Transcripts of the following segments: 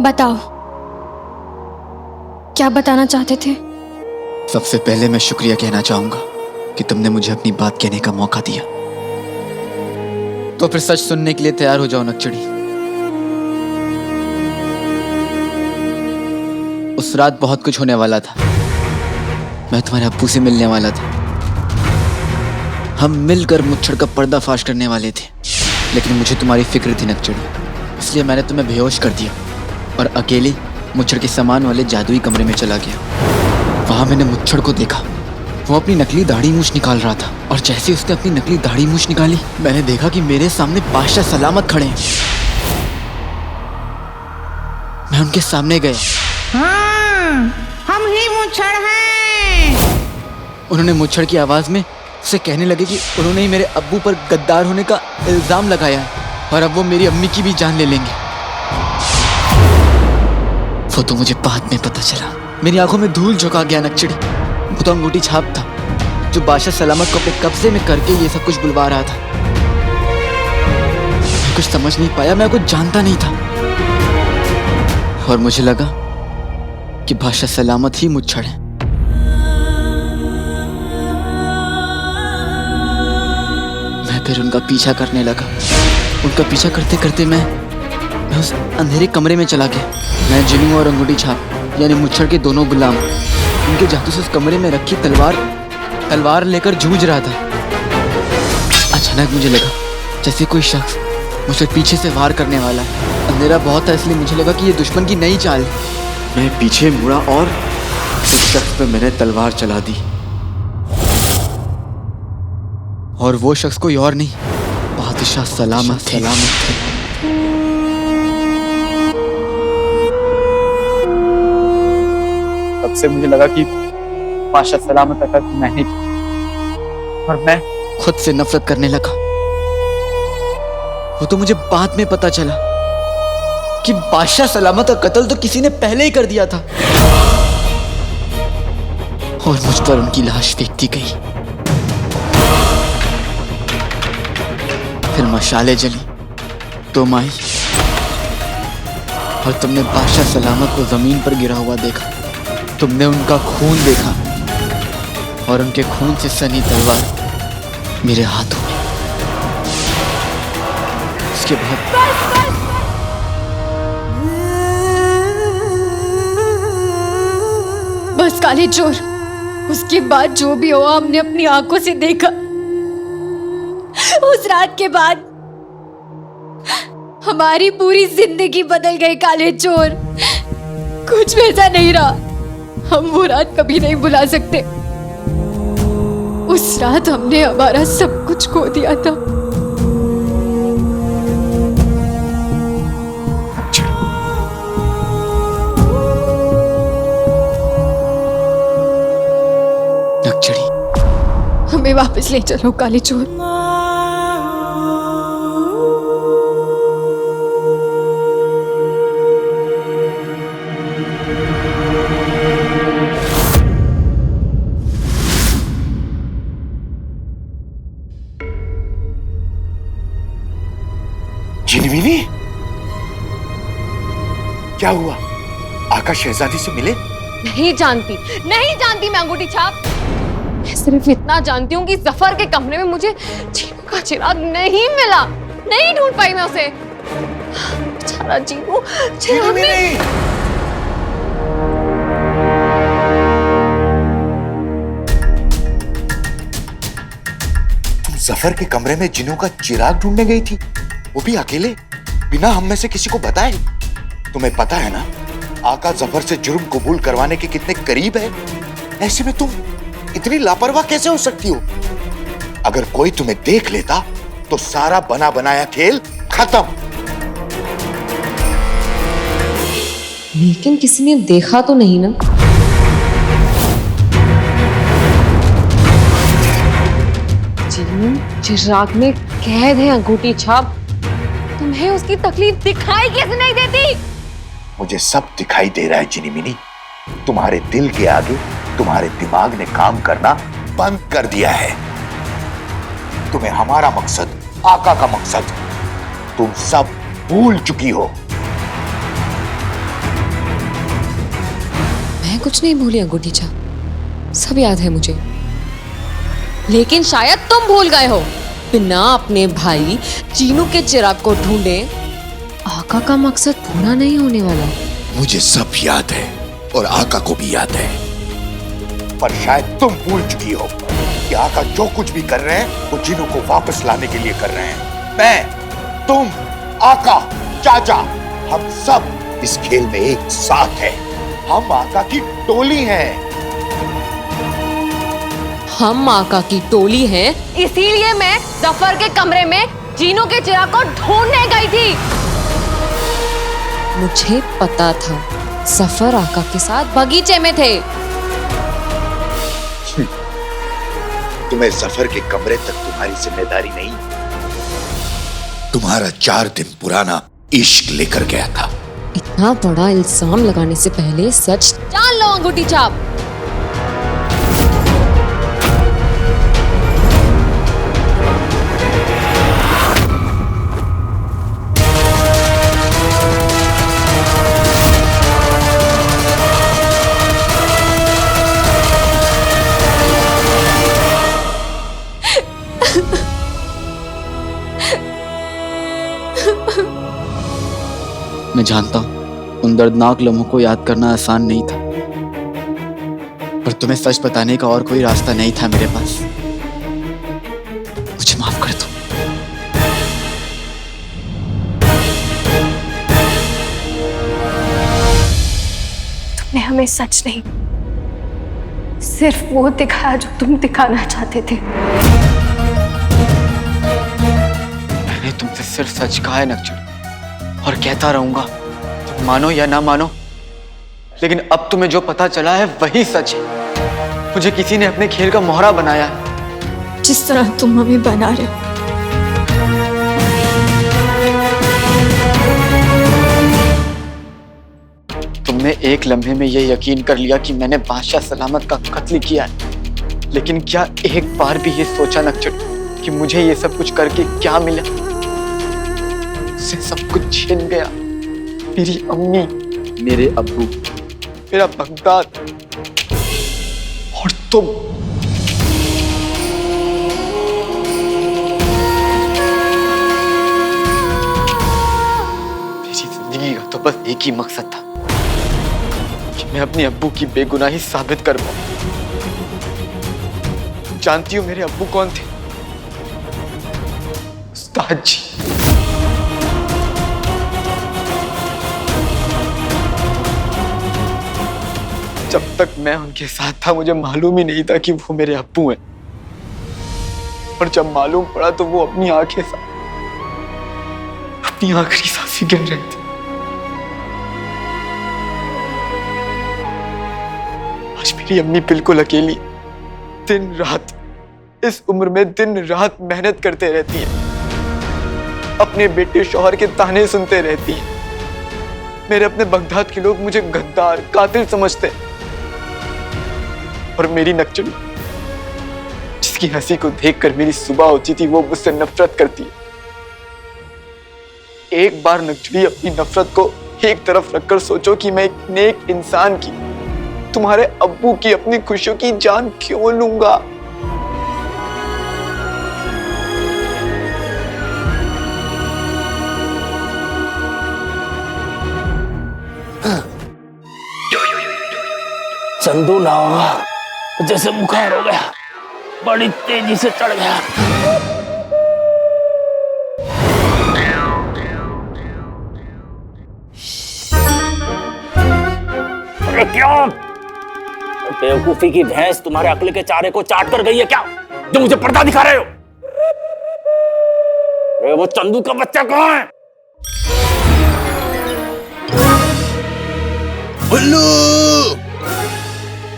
बताओ, क्या बताना चाहते थे? सबसे पहले मैं शुक्रिया कहना चाहूंगा कि तुमने मुझे अपनी बात कहने का मौका दिया। तो फिर सच सुनने के लिए तैयार हो जाओ नक्चड़ी। उस रात बहुत कुछ होने वाला था। मैं तुम्हारे अब्बू से मिलने वाला था। हम मिलकर मुच्छड़ का पर्दाफाश करने वाले थे, लेकिन मुझे तुम्हारी फिक्र थी नक्चड़ी, इसलिए मैंने तुम्हें बेहोश कर दिया और अकेले मुच्छड़ के सामान वाले जादुई कमरे में चला गया। वहां मैंने मुच्छड़ को देखा। वो अपनी नकली दाढ़ी मूछ निकाल रहा था और जैसे उसने अपनी नकली दाढ़ी मूछ निकाली, मैंने देखा कि मेरे सामने बादशाह सलामत खड़े हैं। मैं उनके सामने गया। हम ही मुच्छड़ हैं। उन्होंने मुच्छड़ की आवाज में उसे कहने लगे कि उन्होंने ही मेरे अब्बू पर गद्दार होने का इल्जाम लगाया है और अब वो मेरी अम्मी की भी जान ले लेंगे। वो तो मुझे बाद में पता चला। मेरी आंखों में धूल झोंका गया नक्चड़ी। वो तो अंगूठी छाप था जो बादशाह सलामत को अपने कब्जे में करके ये सब कुछ बुलवा रहा था। मैं कुछ समझ नहीं पाया, मैं कुछ जानता नहीं था और मुझे लगा कि बादशाह सलामत ही मुच्छड़ है। मैं फिर उनका पीछा करने लगा। उनका पीछा करते करते मैं उस अंधेरे कमरे में चला गया। मैं जिनू और अंगूठी छाप यानी मुच्छड़ के दोनों गुलाम उनके जादू से उस कमरे में रखी तलवार लेकर जूझ रहा था। अचानक मुझे लगा जैसे कोई शख्स मुझे पीछे से वार करने वाला है। अंधेरा बहुत था इसलिए मुझे लगा कि ये दुश्मन की नई चाल है। मैं पीछे मुड़ा और उस शख्स पे मैंने तलवार चला दी और वो शख्स कोई और नहीं, बादशाह सलामत थे। तब से मुझे लगा कि बादशाह सलामत का कत्ल मैंने किया और मैं खुद से नफरत करने लगा। वो तो मुझे बाद में पता चला कि बादशाह सलामत का कत्ल तो किसी ने पहले ही कर दिया था और मुझ पर उनकी लाश फेंक दी गई। फिर मशाले जली, तुम आई और तुमने बादशाह सलामत को जमीन पर गिरा हुआ देखा। तुमने उनका खून देखा और उनके खून से सनी तलवार मेरे हाथों में। उसके बाद बस काले चोर, उसके बाद जो भी हुआ हमने अपनी आंखों से देखा। उस रात के बाद हमारी पूरी जिंदगी बदल गई काले चोर। कुछ वैसा नहीं रहा। हम वो रात कभी नहीं भुला सकते। उस रात हमने हमारा सब कुछ खो दिया था। नक्चड़ी, हमें वापस ले चलो काले चोर। जिनविनी, क्या हुआ? आका शहजादी से मिले? नहीं जानती मैं अंगूठी छाप। मैं सिर्फ इतना जानती हूँ कि जफर के कमरे में मुझे जीनू का चिराग नहीं मिला। नहीं ढूंढ पाई मैं उसे। बेचारा जीनू चिराग में। तुम जफर के कमरे में जिनू का चिराग ढूंढने गई थी, वो भी अकेले, बिना हम में से किसी को बताए? तुम्हें पता है ना आका जफर से जुर्म कबूल करवाने के कितने करीब है। ऐसे में तुम इतनी लापरवाह कैसे हो सकती हो? अगर कोई तुम्हें देख लेता तो सारा बना बनाया खेल खत्म। लेकिन किसी ने देखा तो नहीं ना? जीनू चिराग में कैद है अंगूठी छाप। तुम्हें उसकी तकलीफ दिखाई कैसे नहीं देती? मुझे सब दिखाई दे रहा है जिनीमिनी। तुम्हारे दिल के आगे तुम्हारे दिमाग ने काम करना बंद कर दिया है। तुम्हें हमारा मकसद, आका का मकसद, तुम सब भूल चुकी हो। कुछ नहीं भूली अंगूठी छाप, सब याद है मुझे। लेकिन शायद तुम भूल गए हो, बिना अपने भाई चीनू के चिराग को ढूंढे आका का मकसद पूरा नहीं होने वाला। मुझे सब याद है और आका को भी याद है, पर शायद तुम भूल चुकी हो कि आका जो कुछ भी कर रहे हैं वो जिनू को वापस लाने के लिए कर रहे हैं। मैं, तुम, आका, चाचा, हम सब इस खेल में एक साथ हैं। हम आका की टोली हैं। हम आका की टोली हैं, इसीलिए मैं जफर के कमरे में जीनू के चिराग को ढूंढने गई थी। मुझे पता था जफर आका के साथ बगीचे में थे। तुम्हें जफर के कमरे तक तुम्हारी जिम्मेदारी नहीं, तुम्हारा 4 दिन पुराना इश्क लेकर गया था। इतना बड़ा इल्जाम लगाने से पहले सच जान लो अंगूठी छाप। मैं जानता हूं उन दर्दनाक लम्हों को याद करना आसान नहीं था, पर तुम्हें सच बताने का और कोई रास्ता नहीं था मेरे पास। मुझे माफ कर दो। तुमने हमें सच नहीं, सिर्फ वो दिखाया जो तुम दिखाना चाहते थे। मैंने तुमसे सिर्फ सच कहा है नक्चर, और कहता रहूंगा, तुम मानो या ना मानो, लेकिन अब तुम्हें जो पता चला है वही सच है। मुझे किसी ने अपने खेल का मोहरा बनाया है। जिस तरह तुम हमें बना रहे हो। तुमने एक लम्हे में यह यकीन कर लिया कि मैंने बादशाह सलामत का कत्ल किया है, लेकिन क्या एक बार भी ये सोचा नक्चर कि मुझे ये सब कुछ करके क्या मिला? से सब कुछ छीन गया, मेरी अम्मी, मेरे अब्बू, मेरा बगदाद और तुम। मेरी जिंदगी का तो बस एक ही मकसद था कि मैं अपने अब्बू की बेगुनाही साबित कर पाऊं। जानती हो मेरे अब्बू कौन थे? उस्ताद जी। जब तक मैं उनके साथ था मुझे मालूम ही नहीं था कि वो मेरे अब्बू हैं, और जब मालूम पड़ा तो वो अपनी आंखें से अपनी आखिरी सांसें गिन रहे थे। आज मेरी अम्मी बिल्कुल अकेली, दिन रात, इस उम्र में दिन रात मेहनत करते रहती हैं, अपने बेटे शौहर के ताने सुनते रहती हैं। मेरे अपने बगदाद के लोग मुझे गद्दार, कातिल समझते हैं, और मेरी नक्चड़ी जिसकी हंसी को देखकर मेरी सुबह होती थी वो मुझसे नफरत करती है। एक बार नक्चड़ी अपनी नफरत को एक तरफ रखकर सोचो कि मैं एक नेक इंसान की, तुम्हारे अब्बू की, अपनी खुशियों की जान क्यों लूंगा? चंदू ना होगा जैसे बुखार हो गया, बड़ी तेजी से चढ़ गया। अरे क्यों? बेवकूफी की भैंस तुम्हारे अकल के चारे को चाट कर गई है क्या, जो मुझे पर्दा दिखा रहे हो? अरे वो चंदू का बच्चा कहाँ है? उल्लू!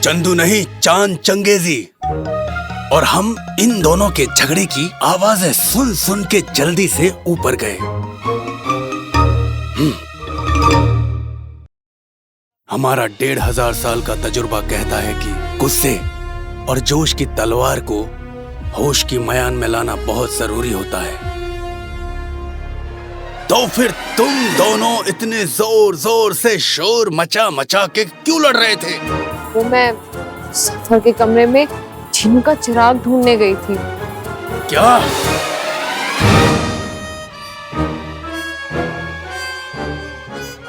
चंदू नहीं, चांद चंगेजी। और हम इन दोनों के झगड़े की आवाजें सुन सुन के जल्दी से ऊपर गए। हमारा 1500 साल का तजुर्बा कहता है कि गुस्से और जोश की तलवार को होश की मयान में लाना बहुत जरूरी होता है। तो फिर तुम दोनों इतने जोर जोर से शोर मचा मचा के क्यों लड़ रहे थे? वो मैं सफर के कमरे में जीनू का चिराग ढूंढने गई थी। क्या?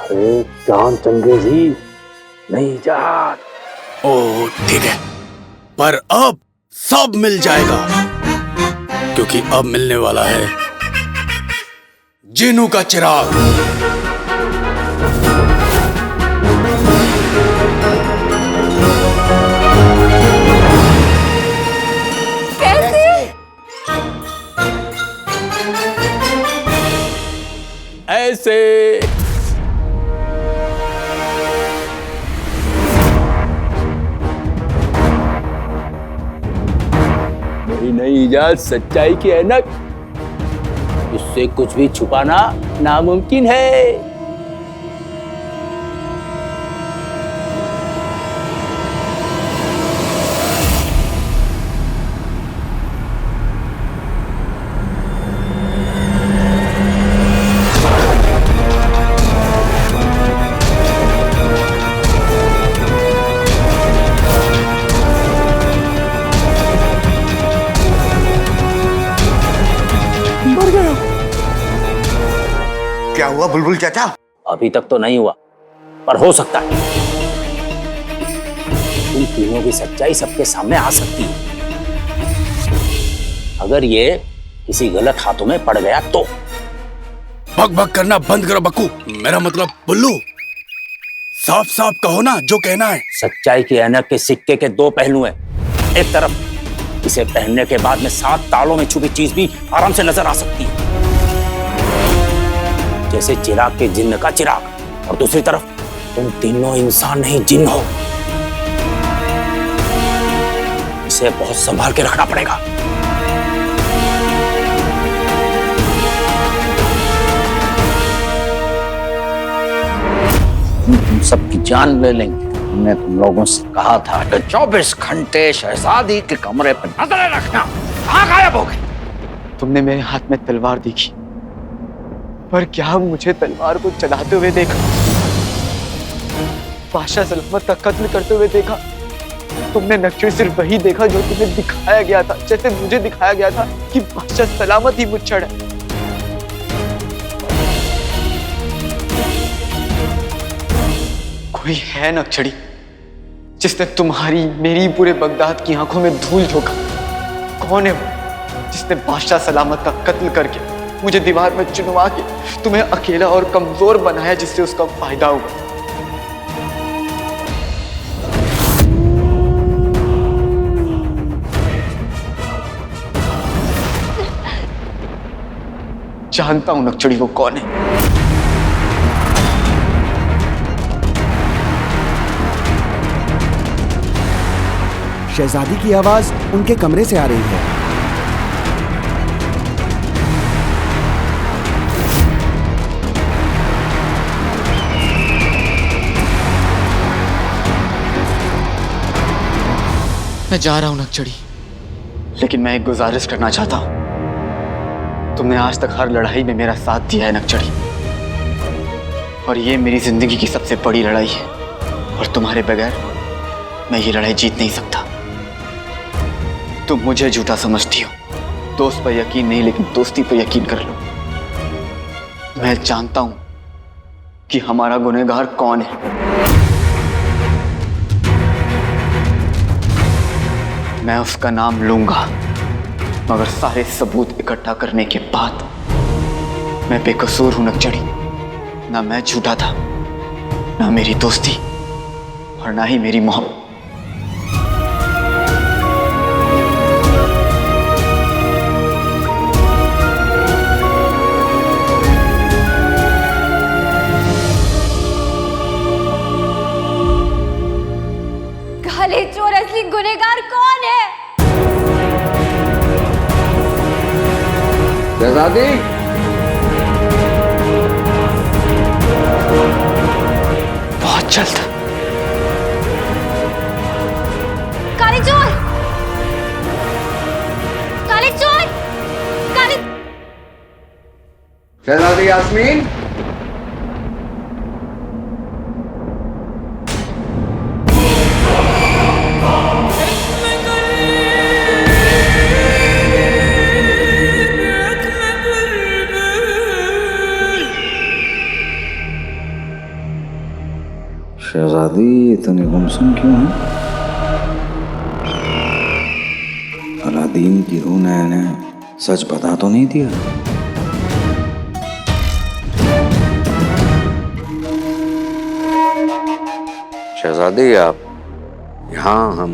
अरे जान चंगेजी, नहीं जान। ओ ठीक है, पर अब सब मिल जाएगा, क्योंकि अब मिलने वाला है जीनू का चिराग। ऐसे नहीं इजाज सच्चाई की ऐनक, इससे कुछ भी छुपाना नामुमकिन है। क्या हुआ बुलबुल चाचा? अभी तक तो नहीं हुआ, पर हो सकता है। तुम तीनों की सच्चाई सबके सामने आ सकती है। अगर ये किसी गलत हाथों में पड़ गया तो। बक बक करना बंद करो बक्कू, मेरा मतलब बुल्लू। साफ साफ कहो ना जो कहना है। सच्चाई की ऐनक के सिक्के के दो पहलू हैं। एक तरफ इसे पहनने के बाद में 7 तालों में छुपी चीज भी आराम से नजर आ सकती है, जैसे चिराग के जिन्न का चिराग, और दूसरी तरफ तुम तीनों इंसान नहीं जिन्न हो। इसे बहुत संभाल के रखना पड़ेगा। तुम सबकी जान ले लेंगे। हमने तुम लोगों से कहा था कि 24 घंटे शहजादी के कमरे पर नजरें रखना। कहाँ गायब हो गए? तुमने मेरे हाथ में तलवार देखी, पर क्या मुझे तलवार को चलाते हुए देखा? बादशाह सलामत का कत्ल करते हुए देखा? तुमने नक्शे सिर्फ वही देखा जो तुम्हें दिखाया गया था, जैसे मुझे दिखाया गया था कि बादशाह सलामत ही मुच्छड़ है। कोई है नक्शड़ी जिसने तुम्हारी मेरी पूरे बगदाद की आंखों में धूल झोंका? कौन है वो जिसने बादशाह सलामत का कत्ल करके मुझे दीवार में चुनवा के तुम्हें अकेला और कमजोर बनाया, जिससे उसका फायदा हुआ? जानता हूं नक्शड़ी वो कौन है। शहजादी की आवाज उनके कमरे से आ रही है। मैं जा रहा हूं नक्शड़ी, लेकिन मैं एक गुजारिश करना चाहता हूं। तुमने आज तक हर लड़ाई में मेरा साथ दिया है नक्शड़ी, और ये मेरी जिंदगी की सबसे बड़ी लड़ाई है, और तुम्हारे बगैर मैं ये लड़ाई जीत नहीं सकता। तुम मुझे झूठा समझती हो, दोस्त पर यकीन नहीं, लेकिन दोस्ती पर यकीन कर लो। मैं जानता हूं कि हमारा गुनहगार कौन है। मैं उसका नाम लूंगा, मगर सारे सबूत इकट्ठा करने के बाद मैं बेकसूर हूं नक्शड़ी। ना मैं झूठा था, ना मेरी दोस्ती, और ना ही मेरी मोहब्बत। काले चोर असली गुनहगार कौन है? शहजादी, बहुत जल्द। काले चोर, काले चोर, काले शहजादी यास्मीन, शहजादी इतनी गुमसुम क्यों है? अलादीन की रूह ने सच बता तो नहीं दिया? शहजादी, आप यहाँ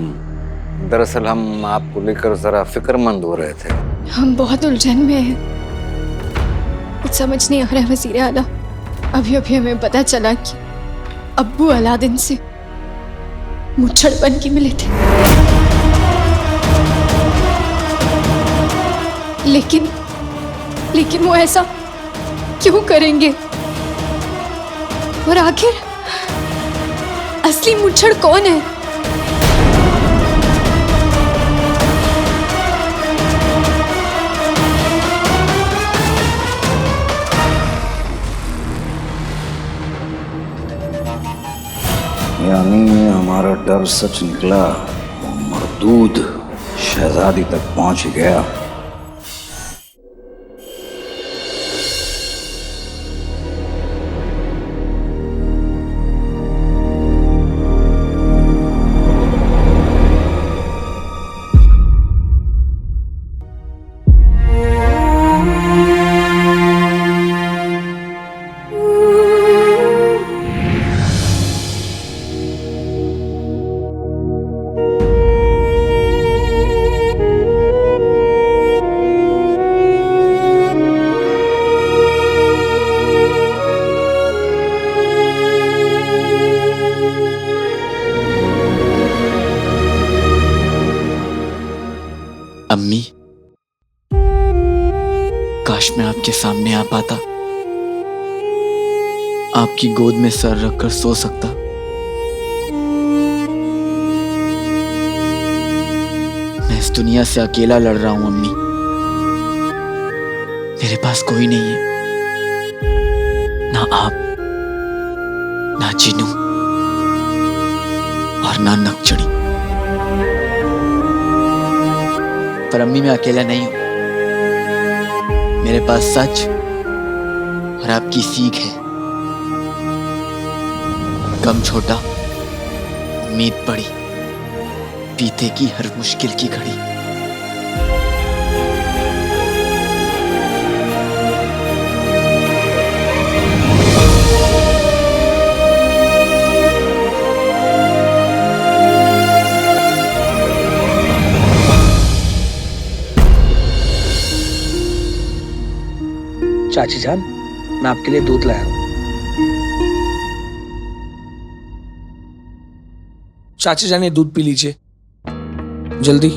दरअसल हम आपको लेकर जरा फिक्रमंद हो रहे थे। हम बहुत उलझन में हैं। कुछ समझ नहीं आ रहा है वज़ीर आला। अभी अभी हमें पता चला कि अब्बू अलादीन से मुच्छड़ बन के मिले थे, लेकिन वो ऐसा क्यों करेंगे? और आखिर असली मुच्छड़ कौन है? यानी हमारा डर सच निकला। वो मरदूद शहजादी तक पहुंच गया। अम्मी, काश मैं आपके सामने आ पाता, आपकी गोद में सर रखकर सो सकता। मैं इस दुनिया से अकेला लड़ रहा हूं अम्मी। मेरे पास कोई नहीं है, ना आप, ना जीनू और ना नकचड़ी। पर अम्मी, मैं अकेला नहीं हूं। मेरे पास सच और आपकी सीख है। गम छोटा, उम्मीद बड़ी, बीते की हर मुश्किल की घड़ी। चाची जान, मैं आपके लिए दूध लाया हूं। चाची जान, ये दूध पी लीजिए जल्दी।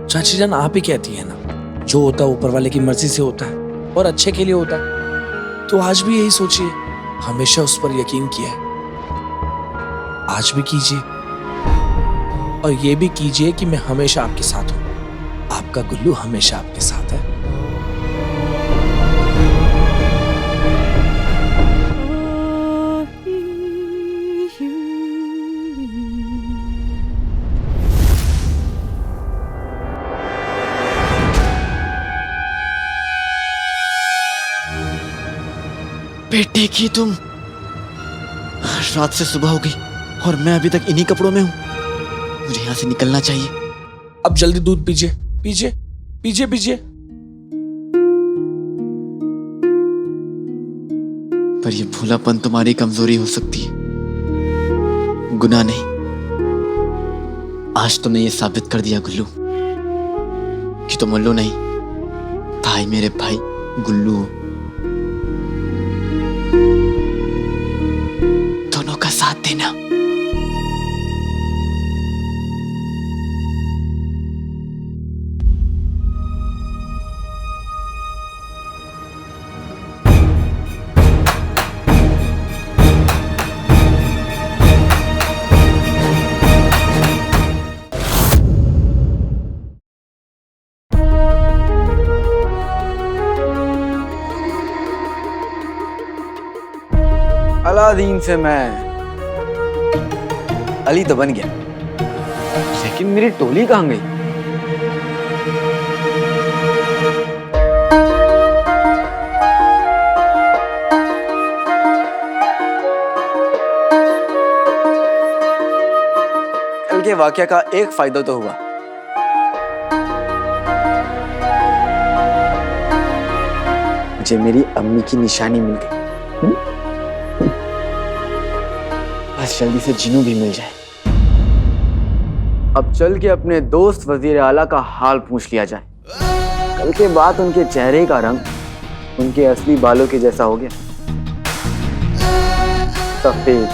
चाची जान, आप ही कहती है ना, जो होता है ऊपर वाले की मर्जी से होता है और अच्छे के लिए होता है। तो आज भी यही सोचिए, हमेशा उस पर यकीन किया है, आज भी कीजिए। और ये भी कीजिए कि मैं हमेशा आपके साथ हूं। आपका गुल्लू हमेशा आपके साथ है। बेटे की तुम, रात से सुबह हो गई और मैं अभी तक इन्हीं कपड़ों में हूं। मुझे यहां से निकलना चाहिए। अब जल्दी दूध पीजिए, पीजिए, पीजिए, पीजिए। पर यह भूलापन तुम्हारी कमजोरी हो सकती है, गुनाह नहीं। आज तुमने ये साबित कर दिया गुल्लू कि तुम उल्लू नहीं, भाई, मेरे भाई गुल्लू हो। दोनों का साथ देना। अलादीन से मैं अली तो बन गया, लेकिन मेरी टोली कहाँ गई? कल के वाकया का एक फायदा तो हुआ। मुझे मेरी अम्मी की निशानी मिल गई। बस जल्दी से जिनू भी मिल जाए। अब चल के अपने दोस्त वजीर आला का हाल पूछ लिया जाए। कल के बाद उनके चेहरे का रंग उनके असली बालों के जैसा हो गया, सफेद।